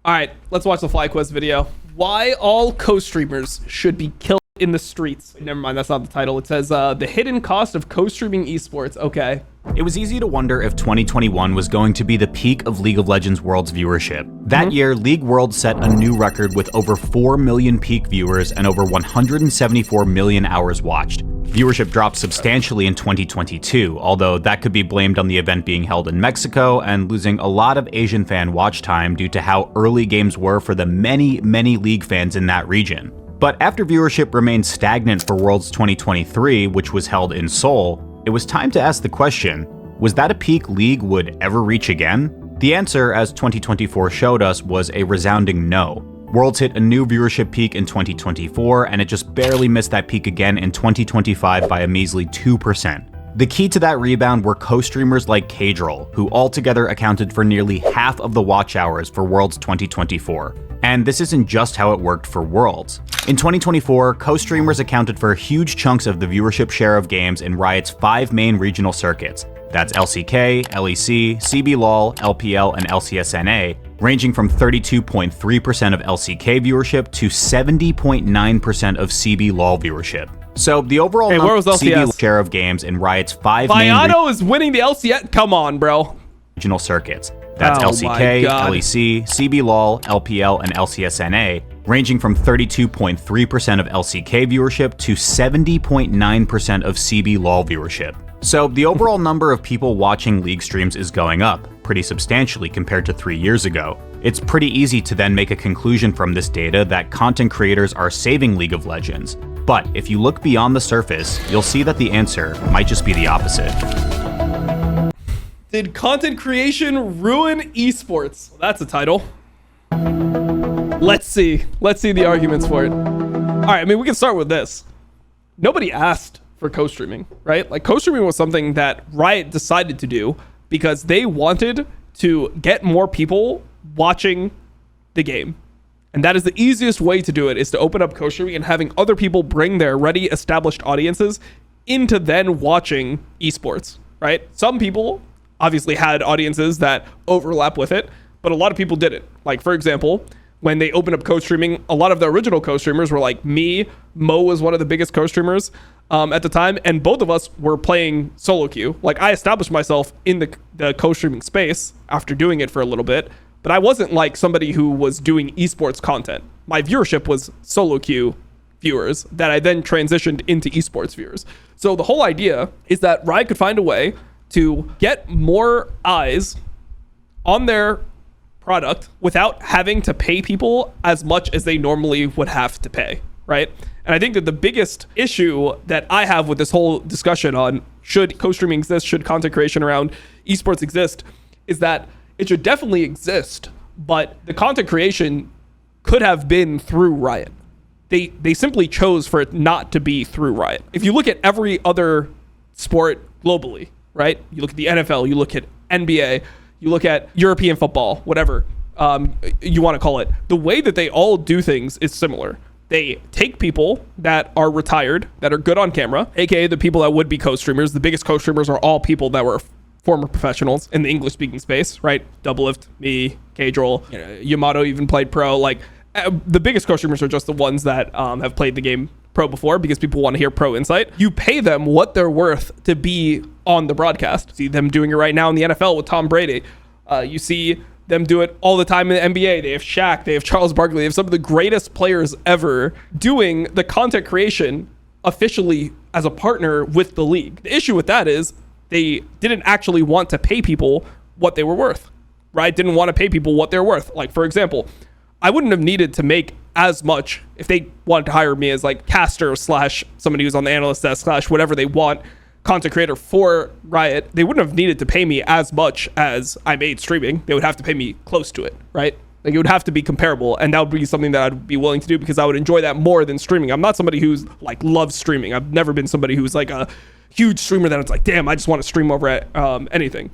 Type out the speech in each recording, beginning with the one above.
All right, let's watch the FlyQuest video. Why all co-streamers should be killed in the streets. Never mind, that's not the title. It says the hidden cost of co-streaming esports. Okay. It was easy to wonder if 2021 was going to be the peak of League of Legends World's viewership. That year, League World set a new record with over 4 million peak viewers and over 174 million hours watched. Viewership dropped substantially in 2022, although that could be blamed on the event being held in Mexico and losing a lot of Asian fan watch time due to how early games were for the many League fans in that region. But after viewership remained stagnant for Worlds 2023, which was held in Seoul, it was time to ask the question, was that a peak League would ever reach again? The answer, as 2024 showed us, was a resounding no. Worlds hit a new viewership peak in 2024, and it just barely missed that peak again in 2025 by a measly 2%. The key to that rebound were co-streamers like Caedrel, who altogether accounted for nearly half of the watch hours for Worlds 2024. And this isn't just how it worked for Worlds. In 2024, co-streamers accounted for huge chunks of the viewership share of games in Riot's 5 main regional circuits. That's LCK, LEC, CBLOL, LPL, and LCSNA, ranging from 32.3% of LCK viewership to 70.9% of CBLOL viewership. So the overall CB share of games in Riot's 5 main Viano is winning the LCS. Come on, bro. Regional circuits. That's LCK, LEC, CBLOL, LPL, and LCSNA, ranging from 32.3% of LCK viewership to 70.9% of CBLOL viewership. So the overall number of people watching League streams is going up, pretty substantially compared to 3 years ago. It's pretty easy to then make a conclusion from this data that content creators are saving League of Legends. But if you look beyond the surface, you'll see that the answer might just be the opposite. Did content creation ruin esports? Well, that's a title. Let's see the arguments for it. All right, I mean, we can start with this. Nobody asked for co-streaming, right? Like, co-streaming was something that Riot decided to do because they wanted to get more people watching the game. And that is the easiest way to do it, is to open up co-streaming and having other people bring their already established audiences into then watching esports, right? Some people obviously had audiences that overlap with it, but a lot of people didn't. Like, for example, when they opened up co-streaming, a lot of the original co-streamers were like me. Mo was one of the biggest co-streamers at the time, and both of us were playing solo queue. Like, I established myself in the co-streaming space after doing it for a little bit, but I wasn't like somebody who was doing esports content. My viewership was solo queue viewers that I then transitioned into esports viewers. So the whole idea is that Riot could find a way to get more eyes on their product without having to pay people as much as they normally would have to pay, right? And I think that the biggest issue that I have with this whole discussion on should co-streaming exist, should content creation around esports exist, is that it should definitely exist, but the content creation could have been through Riot. They simply chose for it not to be through Riot. If you look at every other sport globally, right? You look at the NFL, you look at NBA, you look at European football, whatever you want to call it. The way that they all do things is similar. They take people that are retired, that are good on camera, aka the people that would be co-streamers. The biggest co-streamers are all people that were former professionals in the English-speaking space, right? Doublelift, me, Caedrel, Yamato even played pro. Like, the biggest co-streamers are just the ones that have played the game pro before, because people want to hear pro insight. You pay them what they're worth to be on the broadcast. See them doing it right now in the NFL with Tom Brady. You see them do it all the time in the NBA. They have Shaq, they have Charles Barkley, they have some of the greatest players ever doing the content creation officially as a partner with the league. The issue with that is they didn't actually want to pay people what they were worth, right? Didn't want to pay people what they're worth. Like, for example, I wouldn't have needed to make as much if they wanted to hire me as like caster / somebody who's on the analyst desk / whatever they want, content creator for Riot. They wouldn't have needed to pay me as much as I made streaming. They would have to pay me close to it, right? Like, it would have to be comparable, and that would be something that I'd be willing to do because I would enjoy that more than streaming. I'm not somebody who's like loves streaming. I've never been somebody who's like a huge streamer that it's like, damn, I just want to stream over at anything.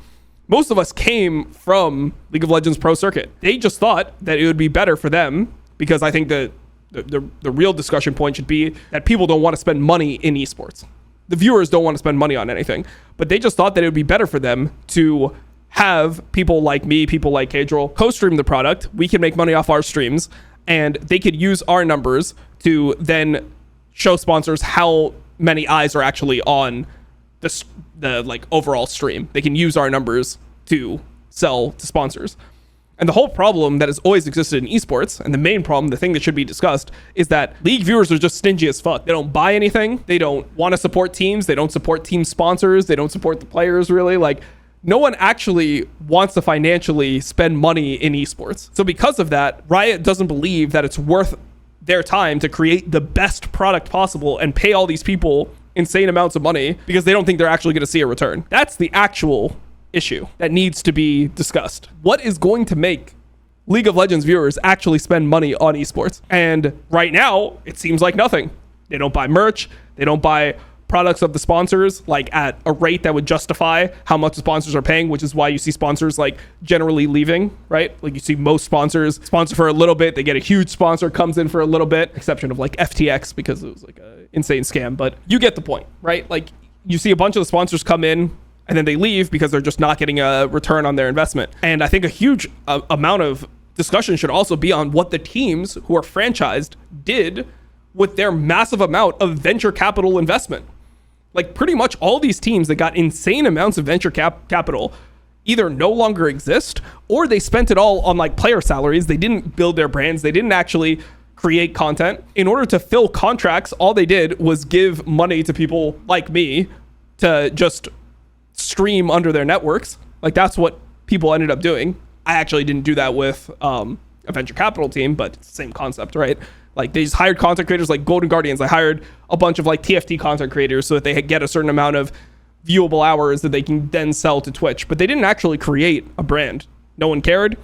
Most of us came from League of Legends Pro Circuit. They just thought that it would be better for them, because I think that the real discussion point should be that people don't want to spend money in esports. The viewers don't want to spend money on anything, but they just thought that it would be better for them to have people like me, people like Caedrel, co-stream the product. We can make money off our streams, and they could use our numbers to then show sponsors how many eyes are actually on the like overall stream. They can use our numbers to sell to sponsors. And the whole problem that has always existed in esports, and the main problem, the thing that should be discussed, is that league viewers are just stingy as fuck. They don't buy anything. They don't want to support teams. They don't support team sponsors. They don't support the players, really. Like, no one actually wants to financially spend money in esports. So because of that, Riot doesn't believe that it's worth their time to create the best product possible and pay all these people insane amounts of money because they don't think they're actually going to see a return. That's the actual issue that needs to be discussed. What is going to make League of Legends viewers actually spend money on esports? And right now, it seems like nothing. They don't buy merch. They don't buy products of the sponsors like at a rate that would justify how much the sponsors are paying, which is why you see sponsors like generally leaving, right? Like you see most sponsors sponsor for a little bit, they get a huge sponsor, comes in for a little bit, exception of like FTX because it was like an insane scam, but you get the point, right? Like you see a bunch of the sponsors come in and then they leave because they're just not getting a return on their investment. And I think a huge amount of discussion should also be on what the teams who are franchised did with their massive amount of venture capital investment. Like pretty much all these teams that got insane amounts of venture capital either no longer exist or they spent it all on like player salaries. They didn't build their brands. They didn't actually create content. In order to fill contracts, all they did was give money to people like me to just stream under their networks. Like that's what people ended up doing. I actually didn't do that with a venture capital team, but it's the same concept, right? Like they just hired content creators like Golden Guardians. I hired a bunch of like TFT content creators so that they get a certain amount of viewable hours that they can then sell to Twitch. But they didn't actually create a brand. No one cared.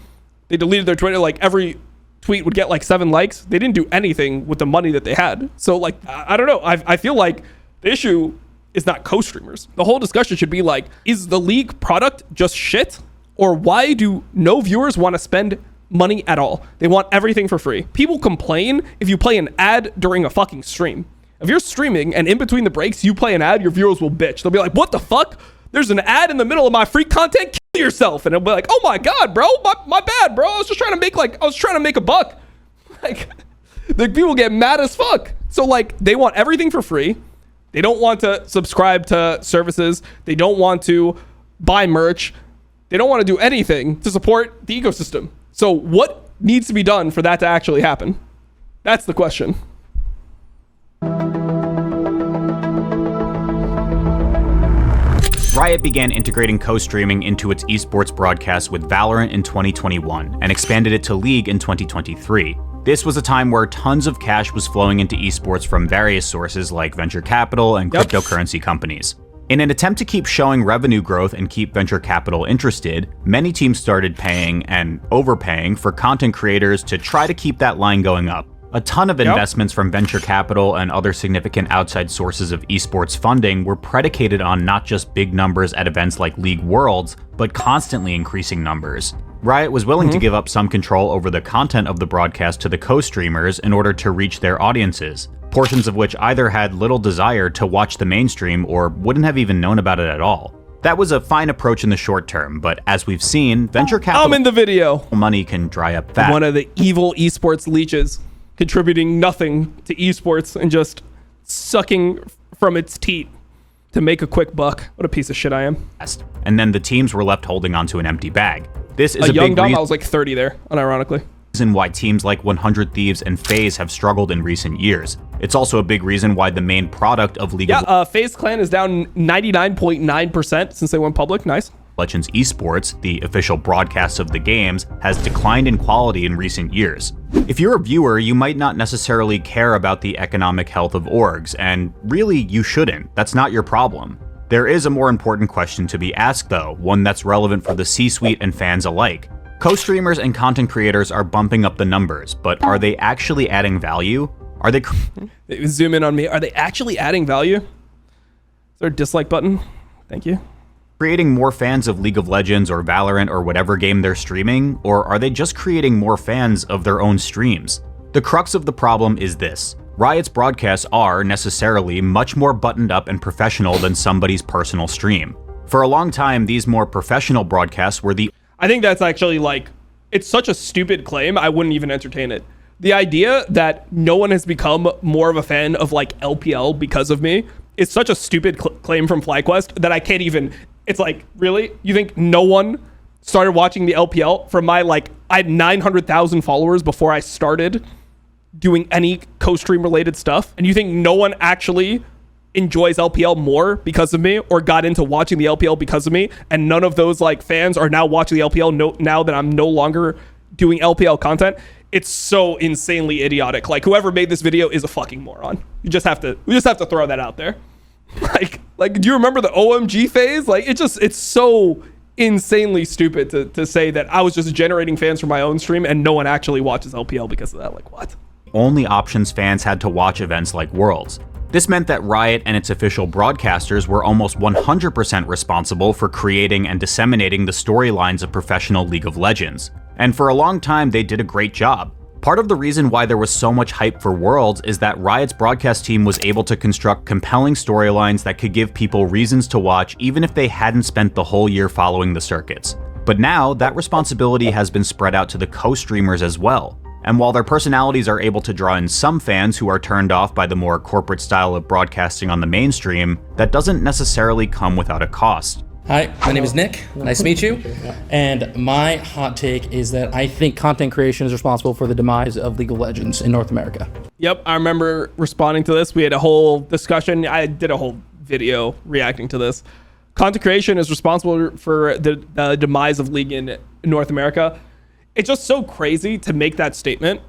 They deleted their Twitter. Like every tweet would get like 7 likes. They didn't do anything with the money that they had. So like, I don't know. I feel like the issue is not co-streamers. The whole discussion should be like, is the league product just shit? Or why do no viewers want to spend money at all? They want everything for free. People complain if you play an ad during a fucking stream. If you're streaming and in between the breaks you play an ad, your viewers will bitch. They'll be like, what the fuck? There's an ad in the middle of my free content. Kill yourself. And it'll be like, oh my god, bro, my bad, bro. I was trying to make a buck. Like the people get mad as fuck. So like they want everything for free. They don't want to subscribe to services. They don't want to buy merch. They don't want to do anything to support the ecosystem. So what needs to be done for that to actually happen? That's the question. Riot began integrating co-streaming into its esports broadcasts with Valorant in 2021 and expanded it to League in 2023. This was a time where tons of cash was flowing into esports from various sources like venture capital and cryptocurrency companies. In an attempt to keep showing revenue growth and keep venture capital interested, many teams started paying and overpaying for content creators to try to keep that line going up. A ton of investments from venture capital and other significant outside sources of esports funding were predicated on not just big numbers at events like League Worlds, but constantly increasing numbers. Riot was willing to give up some control over the content of the broadcast to the co-streamers in order to reach their audiences, portions of which either had little desire to watch the mainstream or wouldn't have even known about it at all. That was a fine approach in the short term, but as we've seen, venture capital I'm in the video. Money can dry up fast. One of the evil esports leeches contributing nothing to esports and just sucking from its teat to make a quick buck. What a piece of shit I am. And then the teams were left holding onto an empty bag. This is a young big dumb. I was like 30 there, unironically. Reason why teams like 100 Thieves and FaZe have struggled in recent years. It's also a big reason why the main product of League of FaZe Clan is down 99.9% since they went public. Nice. Legends Esports, the official broadcast of the games, has declined in quality in recent years. If you're a viewer, you might not necessarily care about the economic health of orgs, and really you shouldn't. That's not your problem. There is a more important question to be asked though, one that's relevant for the C-suite and fans alike. Co-streamers and content creators are bumping up the numbers, but are they actually adding value? Are they zoom in on me? Are they actually adding value? Is there a dislike button? Thank you. Creating more fans of League of Legends or Valorant or whatever game they're streaming, or are they just creating more fans of their own streams? The crux of the problem is this. Riot's broadcasts are necessarily much more buttoned up and professional than somebody's personal stream. For a long time, these more professional broadcasts were the I think that's actually like, it's such a stupid claim, I wouldn't even entertain it. The idea that no one has become more of a fan of like LPL because of me is such a stupid claim from FlyQuest that I can't even, it's like, really? You think no one started watching the LPL from my, like, I had 900,000 followers before I started doing any co-stream related stuff, and you think no one actually enjoys LPL more because of me or got into watching the LPL because of me, and none of those like fans are now watching the LPL now that I'm no longer doing LPL content? It's so insanely idiotic. Like, whoever made this video is a fucking moron. We just have to throw that out there. Like, do you remember the OMG phase? Like, it's so insanely stupid to say that I was just generating fans for my own stream and no one actually watches LPL because of that. Like, what? only options fans had to watch events like Worlds. This meant that Riot and its official broadcasters were almost 100% responsible for creating and disseminating the storylines of professional League of Legends. And for a long time, they did a great job. Part of the reason why there was so much hype for Worlds is that Riot's broadcast team was able to construct compelling storylines that could give people reasons to watch even if they hadn't spent the whole year following the circuits. But now, that responsibility has been spread out to the co-streamers as well. And while their personalities are able to draw in some fans who are turned off by the more corporate style of broadcasting on the mainstream, that doesn't necessarily come without a cost. Hi, my name is Nick. Nice to meet you. And my hot take is that I think content creation is responsible for the demise of League of Legends in North America. Yep, I remember responding to this. We had a whole discussion. I did a whole video reacting to this. Content creation is responsible for the demise of League in North America. It's just so crazy to make that statement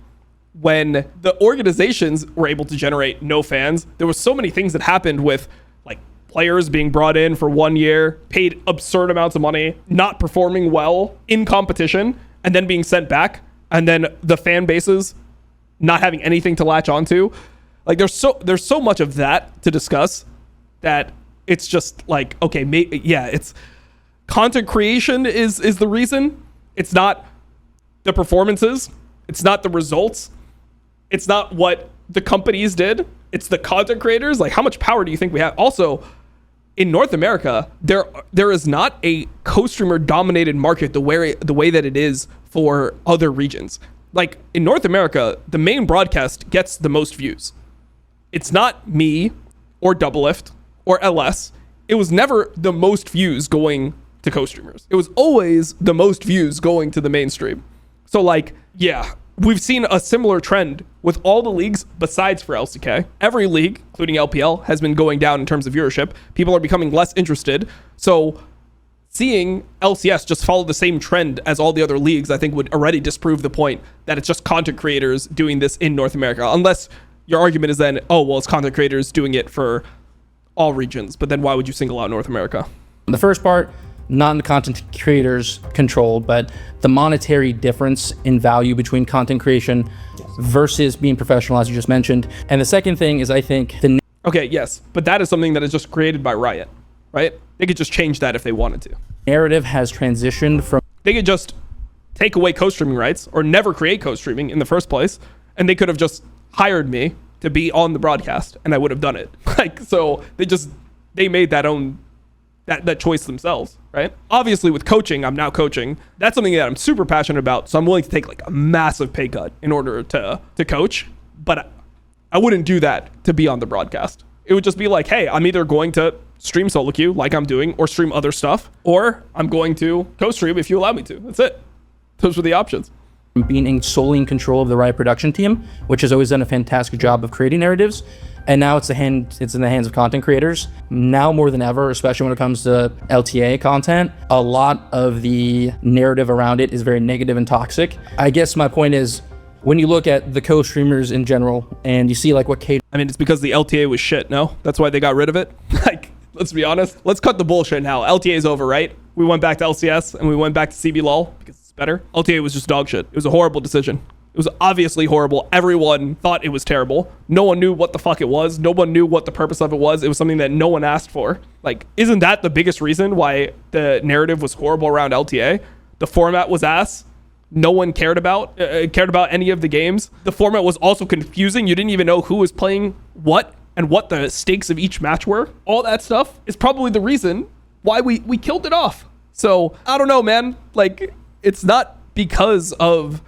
when the organizations were able to generate no fans. There was so many things that happened with like players being brought in for 1 year, paid absurd amounts of money, not performing well in competition, and then being sent back, and then the fan bases not having anything to latch onto. Like there's so much of that to discuss that it's just like, okay, it's content creation is the reason. It's not the performances, it's not the results, it's not what the companies did, it's the content creators. Like, how much power do you think we have? Also, in North America, there is not a co-streamer dominated market the way that it is for other regions. Like in North America, the main broadcast gets the most views. It's not me or Doublelift or LS. It was never the most views going to co-streamers. It was always the most views going to the mainstream. So like, yeah, we've seen a similar trend with all the leagues besides for LCK. Every league, including LPL, has been going down in terms of viewership. People are becoming less interested. So seeing LCS just follow the same trend as all the other leagues, I think would already disprove the point that it's just content creators doing this in North America. Unless your argument is then, oh, well, it's content creators doing it for all regions. But then why would you single out North America? The first part, not in the content creators' control, but the monetary difference in value between content creation versus being professional, as you just mentioned. And the second thing is, I think okay, yes, but that is something that is just created by Riot, right? They could just change that if they wanted to. Narrative has transitioned from... They could just take away co-streaming rights or never create co-streaming in the first place, and they could have just hired me to be on the broadcast, and I would have done it. Like, so they made that choice themselves, right? Obviously with coaching, I'm now coaching. That's something that I'm super passionate about. So I'm willing to take like a massive pay cut in order to coach, but I wouldn't do that to be on the broadcast. It would just be like, hey, I'm either going to stream solo queue like I'm doing or stream other stuff, or I'm going to co-stream if you allow me to. That's it. Those were the options. Being solely in control of the Riot production team, which has always done a fantastic job of creating narratives. And now it's in the hands of content creators. Now more than ever, especially when it comes to LTA content, a lot of the narrative around it is very negative and toxic. I guess my point is, when you look at the co-streamers in general and you see like what Caedrel... I mean, it's because the LTA was shit, no? That's why they got rid of it? Like, let's be honest. Let's cut the bullshit now. LTA is over, right? We went back to LCS and we went back to CBLOL because it's better. LTA was just dog shit. It was a horrible decision. It was obviously horrible. Everyone thought it was terrible. No one knew what the fuck it was. No one knew what the purpose of it was. It was something that no one asked for. Like, isn't that the biggest reason why the narrative was horrible around LTA? The format was ass. No one cared about any of the games. The format was also confusing. You didn't even know who was playing what and what the stakes of each match were. All that stuff is probably the reason why we killed it off. So I don't know, man. Like, it's not because of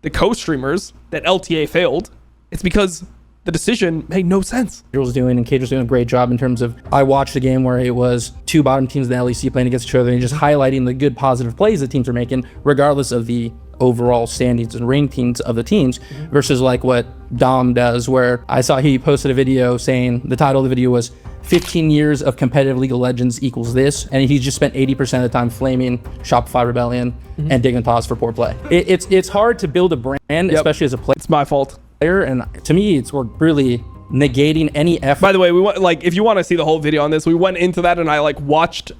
the co-streamers that LTA failed. It's because the decision made no sense. Caedrel's doing a great job in terms of, I watched a game where it was two bottom teams in the LEC playing against each other and just highlighting the good positive plays that teams are making, regardless of the overall standings and rankings of the teams, versus like what Dom does, where I saw he posted a video saying the title of the video was 15 years of competitive League of Legends equals this, and he just spent 80% of the time flaming Shopify Rebellion and digging pause for poor play. It's hard to build a brand, especially as a player. It's my fault. And to me, it's really negating any effort. By the way, if you want to see the whole video on this, we went into that and I like watched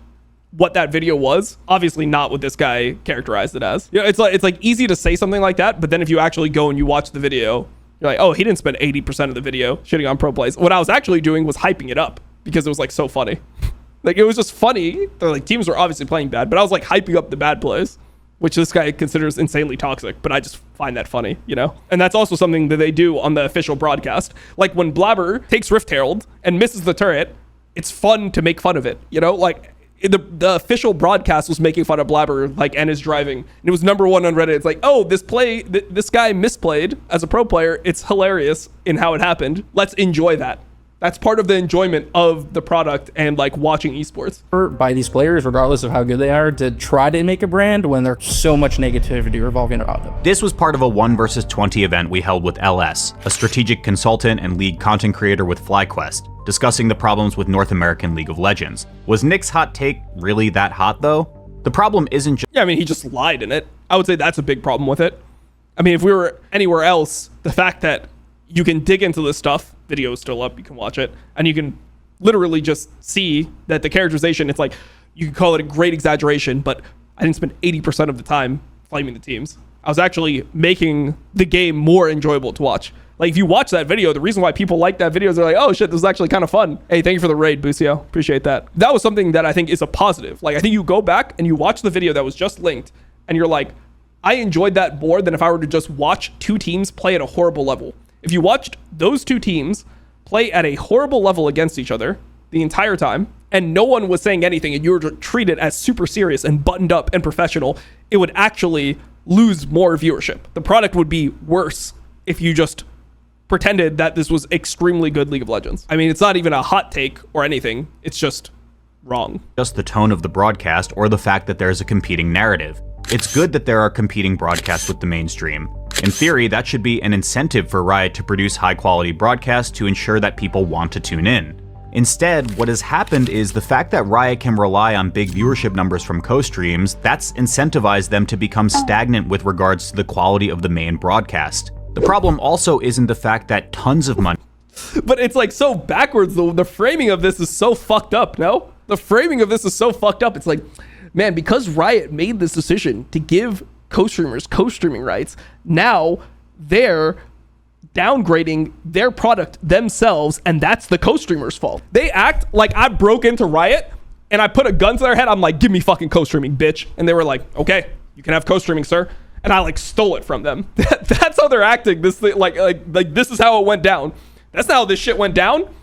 what that video was. Obviously not what this guy characterized it as. You know, it's like easy to say something like that, but then if you actually go and you watch the video, you're like, oh, he didn't spend 80% of the video shitting on pro plays. What I was actually doing was hyping it up because it was like so funny. Like, it was just funny. They're like, teams were obviously playing bad, but I was like hyping up the bad plays, which this guy considers insanely toxic, but I just find that funny, you know? And that's also something that they do on the official broadcast. Like, when Blabber takes Rift Herald and misses the turret, it's fun to make fun of it, you know? Like, the official broadcast was making fun of Blabber, like, and his driving. And it was #1 on Reddit. It's like, oh, this guy misplayed as a pro player. It's hilarious in how it happened. Let's enjoy that. That's part of the enjoyment of the product and like watching esports. By these players, regardless of how good they are, to try to make a brand when there's so much negativity revolving around them. This was part of a 1 versus 20 event we held with LS, a strategic consultant and league content creator with FlyQuest, discussing the problems with North American League of Legends. Was Nick's hot take really that hot though? The problem isn't just— Yeah, I mean, he just lied in it. I would say that's a big problem with it. I mean, if we were anywhere else, the fact that you can dig into this stuff, video is still up, you can watch it, and you can literally just see that the characterization, it's like, you could call it a great exaggeration, but I didn't spend 80% of the time flaming the teams. I was actually making the game more enjoyable to watch. Like, if you watch that video, the reason why people like that video is they're like, oh shit, this is actually kind of fun. Hey, thank you for the raid, Busio. Appreciate that. That was something that I think is a positive. Like, I think you go back and you watch the video that was just linked, and you're like, I enjoyed that more than if I were to just watch two teams play at a horrible level. If you watched those two teams play at a horrible level against each other the entire time, and no one was saying anything, and you were treated as super serious and buttoned up and professional, it would actually lose more viewership. The product would be worse if you just pretended that this was extremely good League of Legends. I mean, it's not even a hot take or anything. It's just wrong. Just the tone of the broadcast or the fact that there's a competing narrative. It's good that there are competing broadcasts with the mainstream. In theory, that should be an incentive for Riot to produce high-quality broadcasts to ensure that people want to tune in. Instead, what has happened is the fact that Riot can rely on big viewership numbers from co-streams, that's incentivized them to become stagnant with regards to the quality of the main broadcast. The problem also isn't the fact that tons of money— But it's like so backwards, though. The framing of this is so fucked up, no? The framing of this is so fucked up. It's like, man, because Riot made this decision to give co-streamers co-streaming rights, now they're downgrading their product themselves, and that's the co-streamers' fault. They act like I broke into Riot and I put a gun to their head. I'm like, give me fucking co-streaming, bitch. And they were like, okay, you can have co-streaming, sir. And I like stole it from them. That's how they're acting. This thing, like this is how it went down. That's not how this shit went down.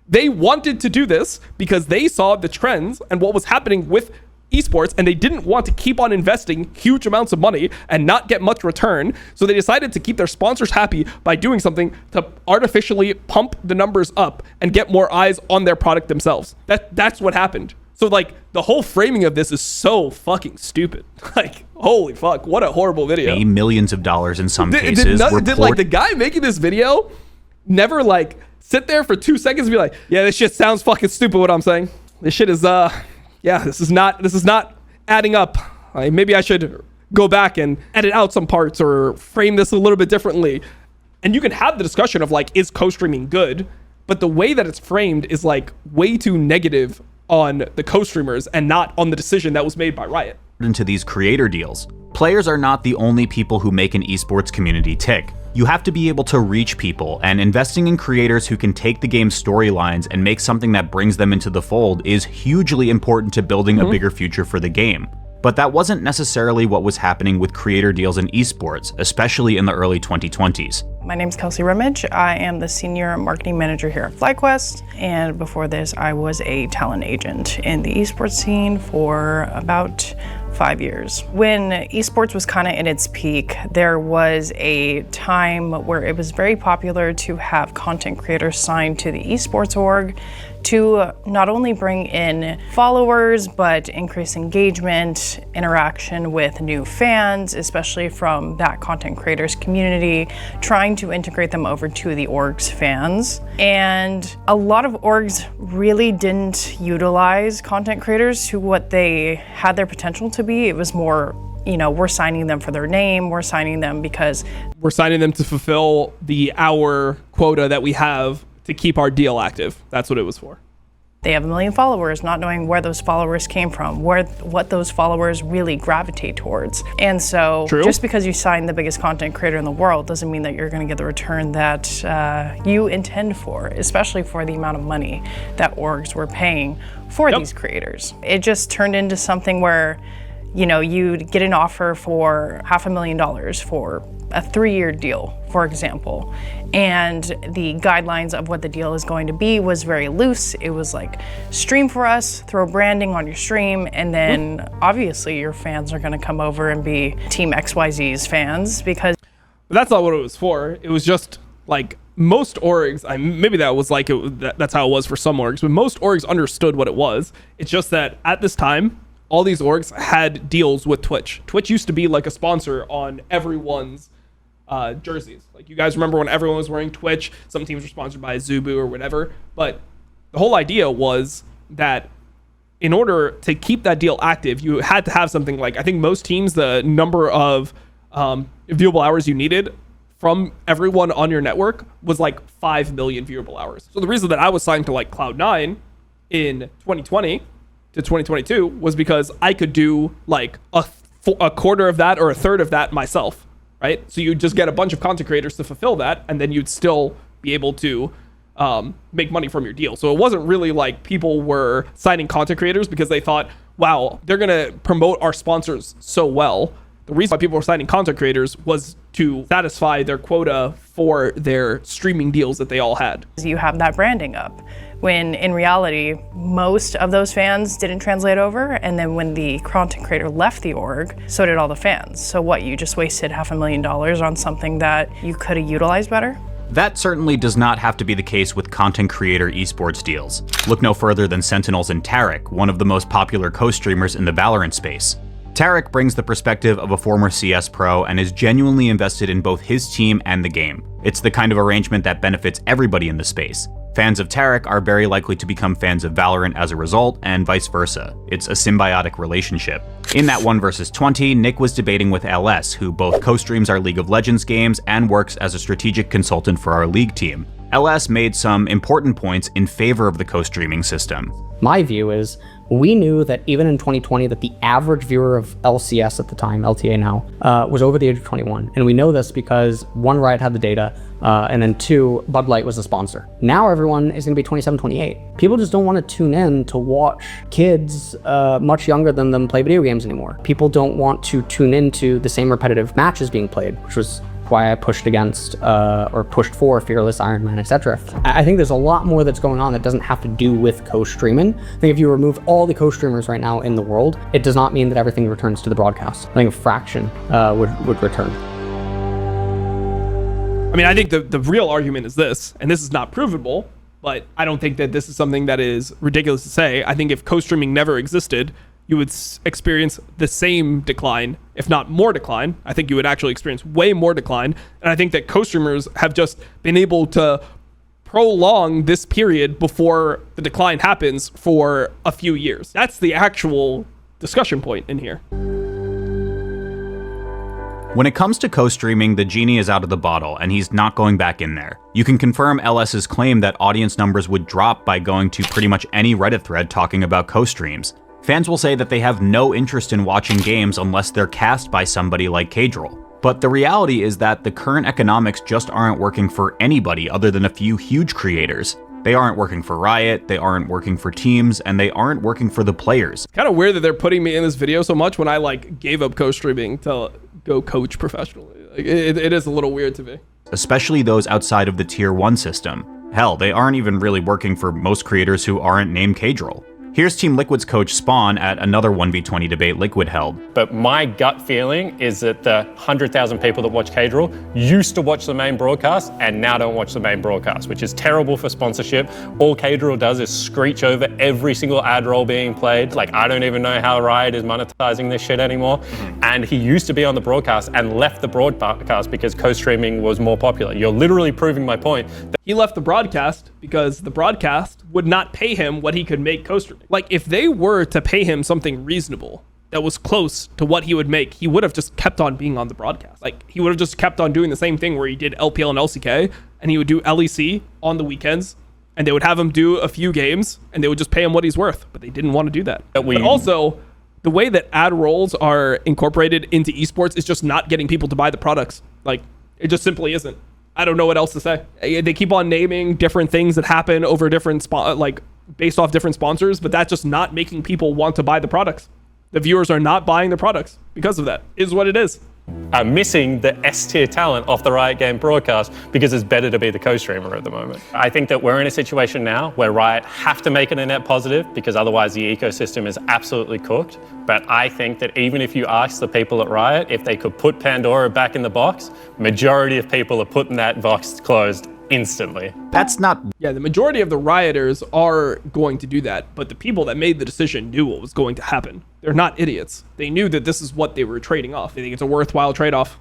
They wanted to do this because they saw the trends and what was happening with esports, and they didn't want to keep on investing huge amounts of money and not get much return. So they decided to keep their sponsors happy by doing something to artificially pump the numbers up and get more eyes on their product themselves. That's what happened. So like the whole framing of this is so fucking stupid. Like, holy fuck, what a horrible video. Millions of dollars in some cases. Did like the guy making this video never like sit there for 2 seconds and be like, yeah, this shit sounds fucking stupid what I'm saying. This shit is yeah, this is not adding up. Maybe I should go back and edit out some parts or frame this a little bit differently. And you can have the discussion of like, is co-streaming good? But the way that it's framed is like way too negative on the co-streamers and not on the decision that was made by Riot. Into these creator deals. Players are not the only people who make an esports community tick. You have to be able to reach people, and investing in creators who can take the game's storylines and make something that brings them into the fold is hugely important to building a bigger future for the game. But that wasn't necessarily what was happening with creator deals in esports, especially in the early 2020s. My name's Kelsey Rummage. I am the Senior Marketing Manager here at FlyQuest. And before this, I was a talent agent in the esports scene for about 5 years. When esports was kind of in its peak, there was a time where it was very popular to have content creators signed to the esports org to not only bring in followers, but increase engagement, interaction with new fans, especially from that content creators community, trying to integrate them over to the org's fans. And a lot of orgs really didn't utilize content creators to what they had their potential to be. It was more, we're signing them for their name, we're signing them because we're signing them to fulfill the hour quota that we have to keep our deal active. That's what it was for. They have 1 million followers, not knowing where those followers came from, what those followers really gravitate towards. And so just because you sign the biggest content creator in the world doesn't mean that you're going to get the return that you intend for, especially for the amount of money that orgs were paying for these creators. It just turned into something where you'd get an offer for $500,000 for a 3-year deal, for example. And the guidelines of what the deal is going to be was very loose. It was like, stream for us, throw branding on your stream, and then obviously your fans are gonna come over and be Team XYZ's fans because... But that's not what it was for. It was just like most orgs, maybe that was like, that's how it was for some orgs, but most orgs understood what it was. It's just that at this time, all these orgs had deals with Twitch. Twitch used to be like a sponsor on everyone's jerseys. Like, you guys remember when everyone was wearing Twitch, some teams were sponsored by Zubu or whatever, but the whole idea was that in order to keep that deal active, you had to have something like, I think most teams, the number of viewable hours you needed from everyone on your network was like 5 million viewable hours. So the reason that I was signed to like Cloud9 in 2020 to 2022 was because I could do like a quarter of that or a third of that myself. Right? So you just get a bunch of content creators to fulfill that, and then you'd still be able to make money from your deal. So it wasn't really like people were signing content creators because they thought, wow, they're going to promote our sponsors so well. The reason why people were signing content creators was to satisfy their quota for their streaming deals that they all had. You have that branding up, when in reality, most of those fans didn't translate over. And then when the content creator left the org, so did all the fans. So what, you just wasted $500,000 on something that you could have utilized better? That certainly does not have to be the case with content creator esports deals. Look no further than Sentinels and Tarek, one of the most popular co-streamers in the Valorant space. Tarek brings the perspective of a former CS pro and is genuinely invested in both his team and the game. It's the kind of arrangement that benefits everybody in the space. Fans of Tarek are very likely to become fans of Valorant as a result, and vice versa. It's a symbiotic relationship. In that 1 vs 20, Nick was debating with LS, who both co-streams our League of Legends games and works as a strategic consultant for our League team. LS made some important points in favor of the co-streaming system. My view is, we knew that even in 2020 that the average viewer of LCS at the time, LTA now, was over the age of 21. And we know this because 1, Riot had the data, and then 2, Bud Light was the sponsor. Now everyone is gonna be 27, 28. People just don't wanna tune in to watch kids much younger than them play video games anymore. People don't want to tune into the same repetitive matches being played, which was why I pushed against or pushed for Fearless, Iron Man, etc. I think there's a lot more that's going on that doesn't have to do with co-streaming. I think if you remove all the co-streamers right now in the world, it does not mean that everything returns to the broadcast. I think a fraction would return. I mean, I think the real argument is this, and this is not provable, but I don't think that this is something that is ridiculous to say. I think if co-streaming never existed, you would experience the same decline, if not more decline. I think you would actually experience way more decline. And I think that co-streamers have just been able to prolong this period before the decline happens for a few years. That's the actual discussion point in here. When it comes to co-streaming, the genie is out of the bottle, and he's not going back in there. You can confirm LS's claim that audience numbers would drop by going to pretty much any Reddit thread talking about co-streams. Fans will say that they have no interest in watching games unless they're cast by somebody like Caedrel. But the reality is that the current economics just aren't working for anybody other than a few huge creators. They aren't working for Riot, they aren't working for teams, and they aren't working for the players. Kind of weird that they're putting me in this video so much when I like gave up co-streaming to go coach professionally. Like, it is a little weird to me. especially those outside of the Tier 1 system. Hell, they aren't even really working for most creators who aren't named Caedrel. Here's Team Liquid's coach Spawn at another 1v20 debate Liquid held. But my gut feeling is that the 100,000 people that watch Caedrel used to watch the main broadcast and now don't watch the main broadcast, which is terrible for sponsorship. All Caedrel does is screech over every single ad roll being played. Like, I don't even know how Riot is monetizing this shit anymore. And he used to be on the broadcast and left the broadcast because co-streaming was more popular. You're literally proving my point. He left the broadcast because the broadcast would not pay him what he could make co-streaming. Like, if they were to pay him something reasonable that was close to what he would make, he would have just kept on being on the broadcast. Like, he would have just kept on doing the same thing where he did LPL and LCK, and he would do LEC on the weekends, and they would have him do a few games, and they would just pay him what he's worth. But they didn't want to do that. But also, the way that ad rolls are incorporated into esports is just not getting people to buy the products. Like, it just simply isn't. I don't know what else to say. They keep on naming different things that happen over different based off different sponsors, but that's just not making people want to buy the products. The viewers are not buying the products because of that. It is what it is. Missing the S-tier talent off the Riot game broadcast because it's better to be the co-streamer at the moment. I think that we're in a situation now where Riot have to make it a net positive because otherwise the ecosystem is absolutely cooked. But I think that even if you ask the people at Riot if they could put Pandora back in the box, majority of people are putting that box closed instantly. That's not... Yeah, the majority of the rioters are going to do that, but the people that made the decision knew what was going to happen. They're not idiots. They knew that this is what they were trading off. They think it's a worthwhile trade-off.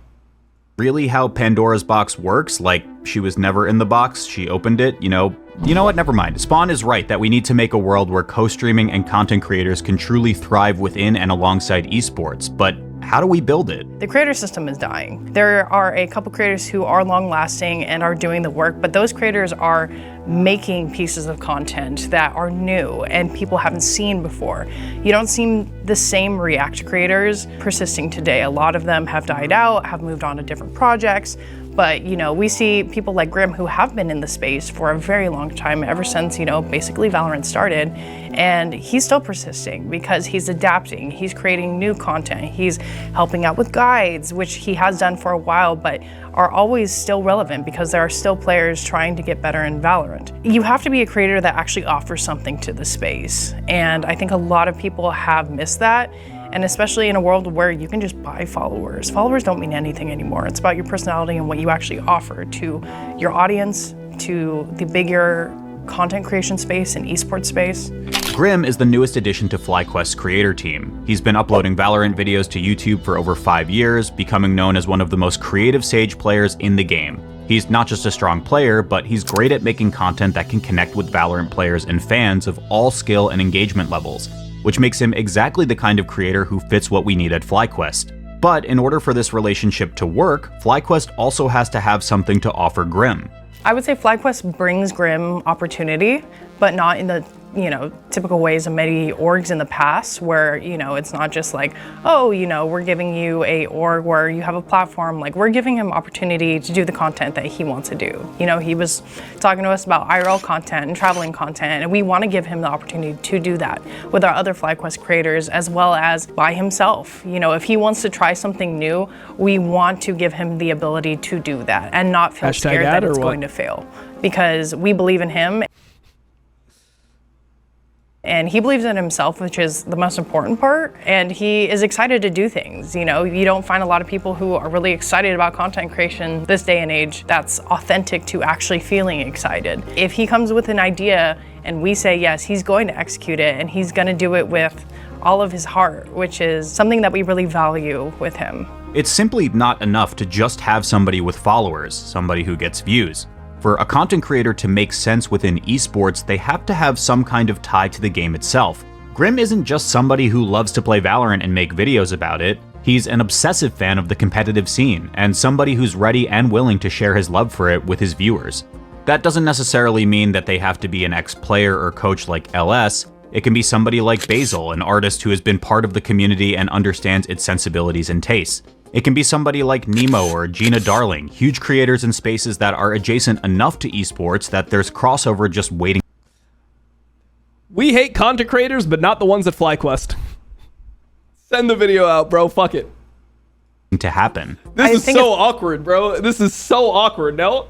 really how Pandora's box works. Like, she was never in the box, she opened it, you know what, never mind. Spawn is right that we need to make a world where co-streaming and content creators can truly thrive within and alongside esports, but how do we build it? The creator system is dying. There are a couple creators who are long-lasting and are doing the work, but those creators are making pieces of content that are new and people haven't seen before. You don't see the same React creators persisting today. A lot of them have died out, have moved on to different projects, but we see people like Grim who have been in the space for a very long time, ever since, basically Valorant started, and he's still persisting because he's adapting, he's creating new content, he's helping out with guides, which he has done for a while, but are always still relevant because there are still players trying to get better in Valorant. You have to be a creator that actually offers something to the space, and I think a lot of people have missed that. And especially in a world where you can just buy followers. Followers don't mean anything anymore. It's about your personality and what you actually offer to your audience, to the bigger content creation space and esports space. Grim is the newest addition to FlyQuest's creator team. He's been uploading Valorant videos to YouTube for over 5 years, becoming known as one of the most creative Sage players in the game. He's not just a strong player, but he's great at making content that can connect with Valorant players and fans of all skill and engagement levels, which makes him exactly the kind of creator who fits what we need at FlyQuest. But in order for this relationship to work, FlyQuest also has to have something to offer Grim. I would say FlyQuest brings Grim opportunity, but not in the typical ways of many orgs in the past where, it's not just like, oh, we're giving you a org where you have a platform. Like, we're giving him opportunity to do the content that he wants to do. He was talking to us about IRL content and traveling content, and we want to give him the opportunity to do that with our other FlyQuest creators as well as by himself. If he wants to try something new, we want to give him the ability to do that and not feel scared that it's going to fail, because we believe in him. And he believes in himself, which is the most important part, and he is excited to do things. You don't find a lot of people who are really excited about content creation this day and age that's authentic to actually feeling excited. If he comes with an idea and we say yes, he's going to execute it, and he's going to do it with all of his heart, which is something that we really value with him. It's simply not enough to just have somebody with followers, somebody who gets views. For a content creator to make sense within esports, they have to have some kind of tie to the game itself. Grim isn't just somebody who loves to play Valorant and make videos about it. He's an obsessive fan of the competitive scene, and somebody who's ready and willing to share his love for it with his viewers. That doesn't necessarily mean that they have to be an ex-player or coach like LS. It can be somebody like Basil, an artist who has been part of the community and understands its sensibilities and tastes. It can be somebody like Nemo or Gina Darling, huge creators in spaces that are adjacent enough to esports that there's crossover just waiting. We hate content creators, but not the ones at FlyQuest. Send the video out, bro. Fuck it. to happen. This I is think so awkward, bro. This is so awkward. No?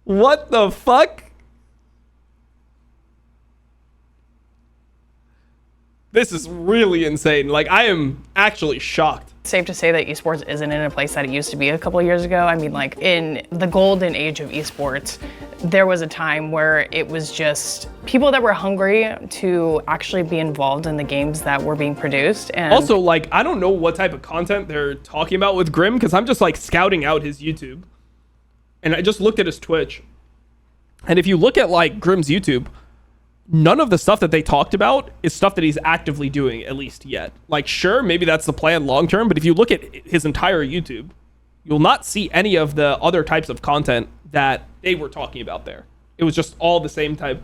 What the fuck? This is really insane. Like, I am actually shocked. Safe to say that esports isn't in a place that it used to be a couple of years ago. I mean, like, in the golden age of esports, there was a time where it was just people that were hungry to actually be involved in the games that were being produced. And Also, like, I don't know what type of content they're talking about with Grim, because I'm just, like, scouting out his YouTube. And I just looked at his Twitch. And if you look at, like, Grim's YouTube, none of the stuff that they talked about is stuff that he's actively doing, at least yet. Like, sure, maybe that's the plan long term, but if you look at his entire YouTube, you'll not see any of the other types of content that they were talking about there. It was just all the same type,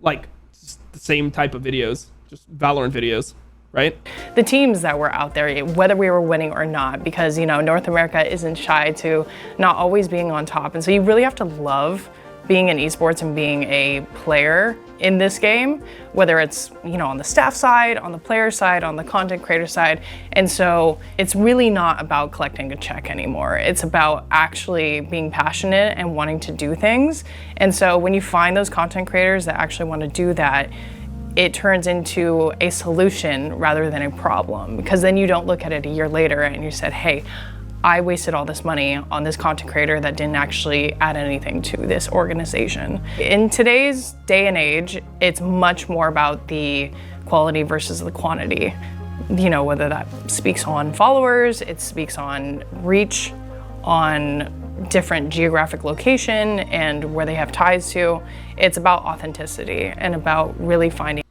like, just the same type of videos, just Valorant videos, right? the teams that were out there, whether we were winning or not, because, you know, North America isn't shy to not always being on top. And so you really have to love being in esports and being a player in this game, whether it's, you know, on the staff side, on the player side, on the content creator side. And so it's really not about collecting a check anymore. It's about actually being passionate and wanting to do things. And so when you find those content creators that actually want to do that, it turns into a solution rather than a problem, because then you don't look at it a year later and you said, hey, I wasted all this money on this content creator that didn't actually add anything to this organization. In today's day and age, it's much more about the quality versus the quantity. You know, whether that speaks on followers, it speaks on reach, on different geographic location and where they have ties to. It's about authenticity and about really finding.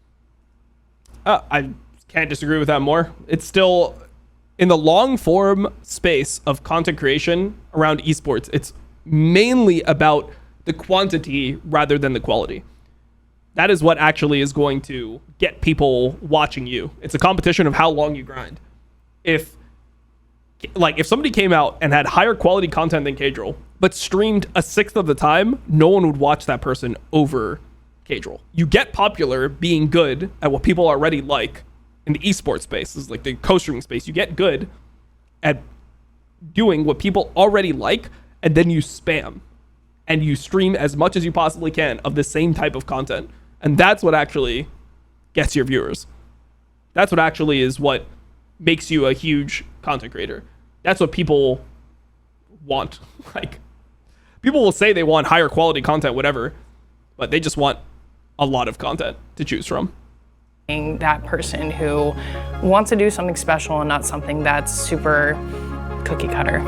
I can't disagree with that more. It's still, in the long form space of content creation around esports, it's mainly about the quantity rather than the quality. That is what actually is going to get people watching you. It's a competition of how long you grind. If somebody came out and had higher quality content than Caedrel, but streamed a sixth of the time, no one would watch that person over Caedrel. You get popular being good at what people already like. In the esports space, this is like the co-streaming space, you get good at doing what people already like, and then you spam and you stream as much as you possibly can of the same type of content. And that's what actually gets your viewers. That's what actually is what makes you a huge content creator. That's what people want. Like, people will say they want higher quality content, whatever, but they just want a lot of content to choose from. That person who wants to do something special and not something that's super cookie cutter.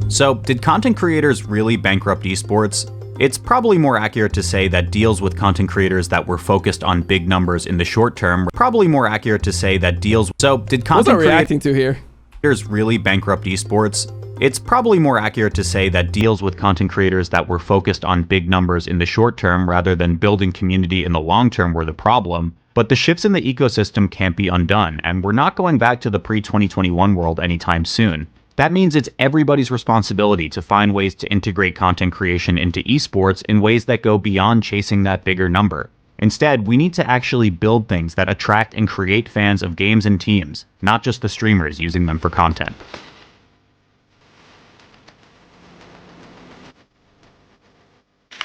So, did content creators really bankrupt esports? It's probably more accurate to say that deals with content creators that were focused on big numbers in the short term. So, did content reacting to here? Creators really bankrupt esports? It's probably more accurate to say that deals with content creators that were focused on big numbers in the short term rather than building community in the long term were the problem. But the shifts in the ecosystem can't be undone, and we're not going back to the pre-2021 world anytime soon. That means it's everybody's responsibility to find ways to integrate content creation into esports in ways that go beyond chasing that bigger number. Instead, we need to actually build things that attract and create fans of games and teams, not just the streamers using them for content.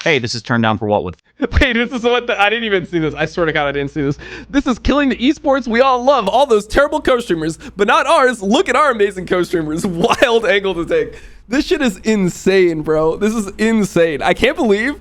Hey, this is Turned Down for What with... Wait, this is what I didn't even see this. I swear to God, I didn't see this. This is killing the esports we all love. All those terrible co-streamers, but not ours. Look at our amazing co-streamers. Wild angle to take. This shit is insane, bro. This is insane. I can't believe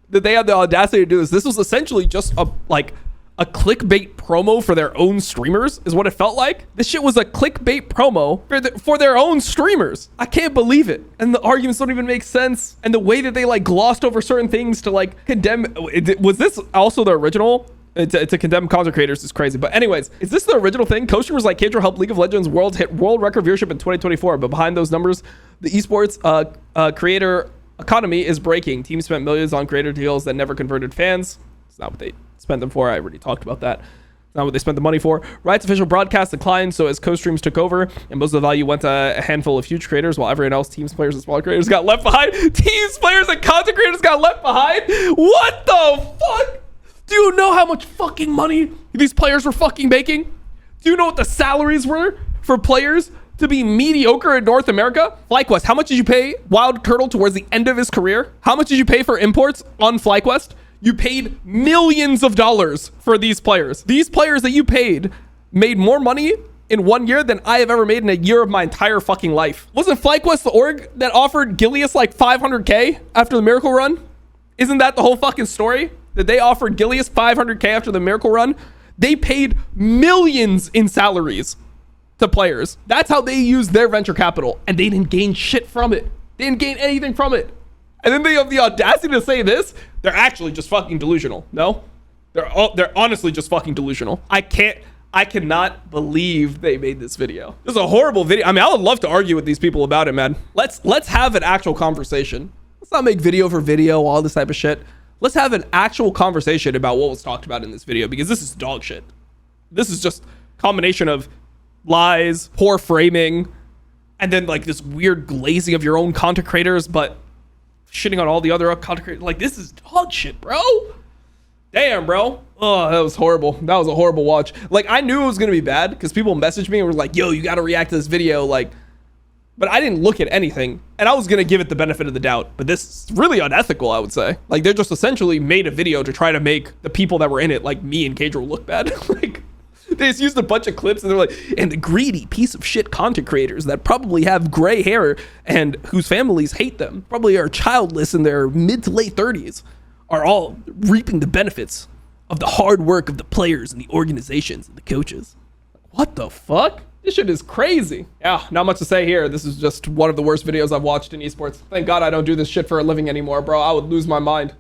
that they had the audacity to do this. This was essentially just a clickbait promo for their own streamers, is what it felt like. This shit was a clickbait promo for their own streamers. I can't believe it. And the arguments don't even make sense. And the way that they like glossed over certain things to like condemn. Was this also the original? To condemn content creators is crazy. But anyways, is this the original thing? Co-streamers like Caedrel helped League of Legends world hit world record viewership in 2024. But behind those numbers, the esports creator economy is breaking. Teams spent millions on creator deals that never converted fans. It's not what they spent them for. I already talked about that. It's not what they spent the money for. Riot's official broadcast declined, so as co-streams took over, and most of the value went to a handful of huge creators, while everyone else, teams, players, and smaller creators got left behind. Teams, players, and content creators got left behind? What the fuck? Do you know how much fucking money these players were fucking making? Do you know what the salaries were for players to be mediocre in North America? FlyQuest, how much did you pay Wild Turtle towards the end of his career? How much did you pay for imports on FlyQuest? You paid millions of dollars for these players. These players that you paid made more money in 1 year than I have ever made in a year of my entire fucking life. Wasn't FlyQuest the org that offered Gilius like 500K after the Miracle Run? Isn't that the whole fucking story? That they offered Gilius 500K after the Miracle Run? They paid millions in salaries to players. That's how they used their venture capital, and they didn't gain shit from it. They didn't gain anything from it. And then they have the audacity to say this. They're actually just fucking delusional. No, they're honestly just fucking delusional. I cannot believe they made this video. This is a horrible video. I mean, I would love to argue with these people about it, man. Let's have an actual conversation. Let's not make video for video, all this type of shit. Let's have an actual conversation about what was talked about in this video, because this is dog shit. This is just a combination of lies, poor framing, and then like this weird glazing of your own content creators, but shitting on all the other content creators. Like, this is dog shit, bro. Damn, bro. Oh, that was horrible. That was a horrible watch. Like, I knew it was gonna be bad because people messaged me and were like, yo, you gotta react to this video. Like, but I didn't look at anything, and I was gonna give it the benefit of the doubt. But this is really unethical, I would say. Like, they're just essentially made a video to try to make the people that were in it, like me and Caedrel, look bad. Like, they just used a bunch of clips and they're like, and the greedy piece of shit content creators that probably have gray hair and whose families hate them, probably are childless in their mid to late 30s, are all reaping the benefits of the hard work of the players and the organizations and the coaches. What the fuck? This shit is crazy. Yeah, not much to say here. This is just one of the worst videos I've watched in esports. Thank God I don't do this shit for a living anymore, bro. I would lose my mind.